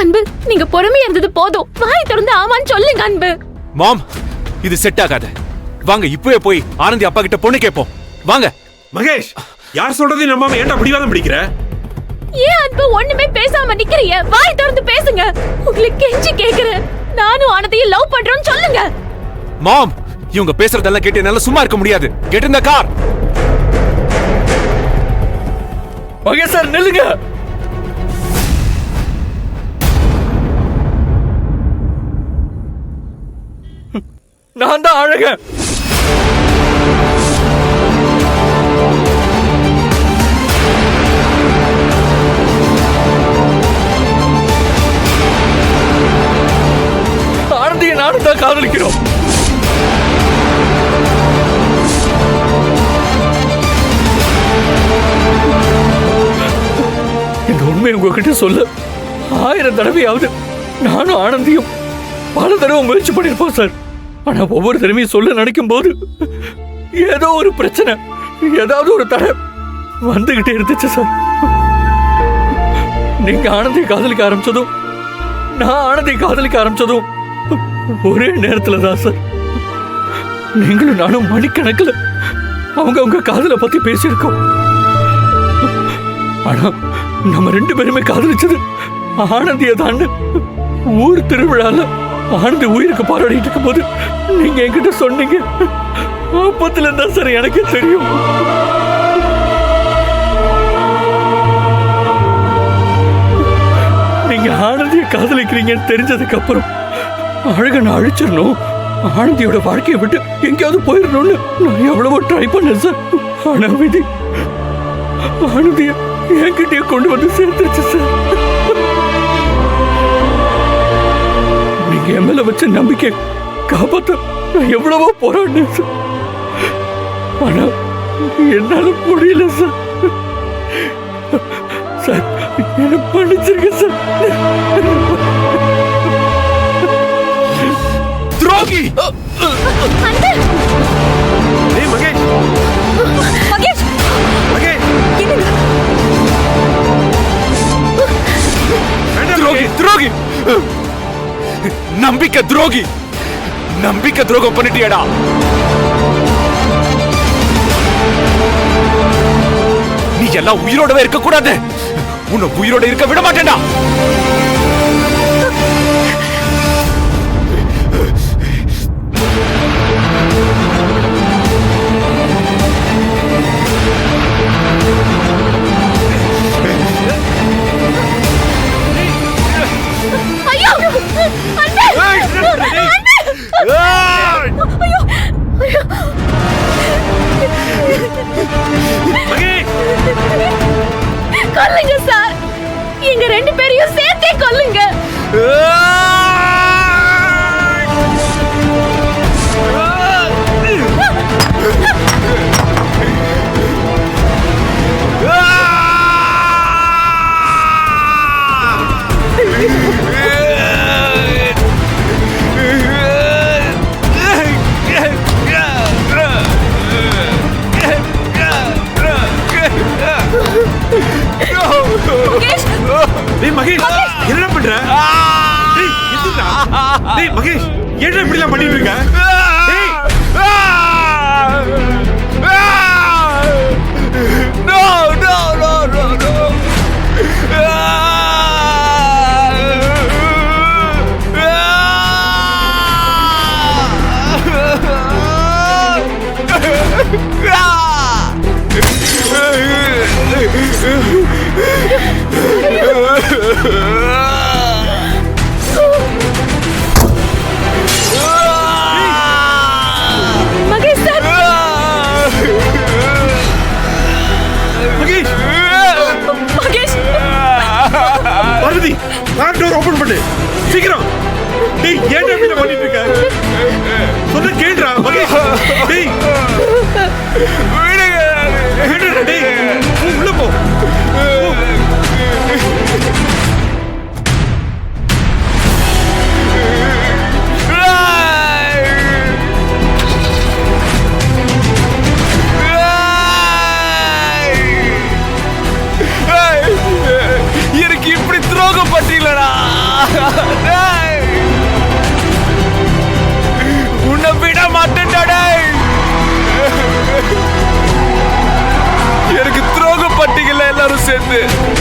அன்பு, நீங்க பொறுமையா இருந்தது போதும். வாய் திறந்து ஆமான்னு சொல்லுங்க அன்பு. மாம், இது செட் ஆகாது. வாங்க இப்பவே போய் ஆனந்தி அப்பா கிட்ட பொண்ணு கேட்போம். வாங்க. மகேஷ், யார் சொல்றதையும் நம்பாம ஏன்டா பிடிவாதம் பிடிக்கிற? ஏன் அன்பு ஒண்ணுமே பேசாம நிக்கிறீங்க? வாய் திறந்து பேசுங்க. உங்களுக்கு கெஞ்சி கேக்குறேன். நானும் ஆனந்தியை லவ் பண்றேன்னு சொல்லுங்க. மாம், இவங்க பேசுறதெல்லாம் கேட்டு என்னால சும்மா இருக்க முடியாது. Get in the car. Mahesh sir நில்லுங்க. நான் தான் அழகன். ஆனந்தியை நானும் தான் காதலிக்கிறோம். இந்த உண்மையை உங்ககிட்ட சொல்ல 1000 தடவையாவது நானும் ஆனந்தியும் பல தடவை முயற்சி பண்ணிருப்போம் சார். ஆனா ஒவ்வொரு தடவையும் சொல்ல நினைக்கும் போது ஏதோ ஒரு பிரச்சனை, ஏதாவது ஒரு தடை வந்துகிட்டே இருந்துச்சு சார். நீங்க ஆனந்தியை காதலிக்க ஆரம்பிச்சதும் நான் ஆனந்தியை காதலிக்க ஆரம்பிச்சதும் ஒரே நேரத்துல தான் சார். நீங்களும் நானும் மணிக்கணக்கில் அவங்க காதலை பத்தி பேசியிருக்கோம். ஆனா நம்ம 2 பேருமே காதலிச்சது ஆனந்தியை தான். ஊர் திருவிழால ஆனந்தி உயிருக்கு போராடிட்டு இருக்கும் போது நீங்க என்கிட்ட சொன்னீங்க. அப்பத்துல இருந்தா சார் எனக்கு தெரியும். நீங்க ஆனந்தியை காதலிக்கிறீங்கன்னு தெரிஞ்சதுக்கு அப்புறம் அழகனை அழிச்சிடணும், ஆனந்தியோட வாழ்க்கையை விட்டு எங்கேயாவது போயிடணும்னு நான் எவ்வளவோ ட்ரை பண்ணேன் சார். ஆனா விதி ஆனந்திய என்கிட்டயே கொண்டு வந்து சேர்த்துருச்சு சார். நீங்க என் மேல வச்ச நம்பிக்கை காப்பாத்த நான் எவ்வளவோ போராடினேன் சார். ஆனா என்னால முடியல சார். சார் என்ன மன்னிச்சிருக்க சார். துரோகி. டேய் மகேஷ், மகேஷ், மகேஷ், என்னங்க? வேண்டாம் துரோகி, மகேஷ். துரோகி. நம்பிக்கை துரோகி. நம்பிக்கை துரோகம் பண்ணிட்டியடா. நீ எல்லாம் உயிரோடவே இருக்க கூடாது. உன்னை உயிரோட இருக்க விட மாட்டேன்டா. ஐயோ அன்பு, மகேஷ், கொல்லுங்க சார். எங்க 2 பேரையும் சேர்த்தே கொல்லுங்க. மகேஷ், டேய் மகேஷ், என்ன பண்ற? டேய் எதுடா? டேய் மகேஷ், ஏன்டா இப்படி எல்லாம் பண்ணிட்டு இருக்க? டேய் No, no, no, no, no. Mahesh sir. Mahesh, Mahesh, Parvathi, car door open பண்ணு சீக்கிரம். டேய் ஏன்டா இப்படி பண்ணிட்டு இருக்க? சொன்ன கேளுடா மகேஷ். டேய் விடுங்க. டேய் உள்ள போ. எனக்கு இப்படி துரோகம் பட்டீங்களா? சேர்த்து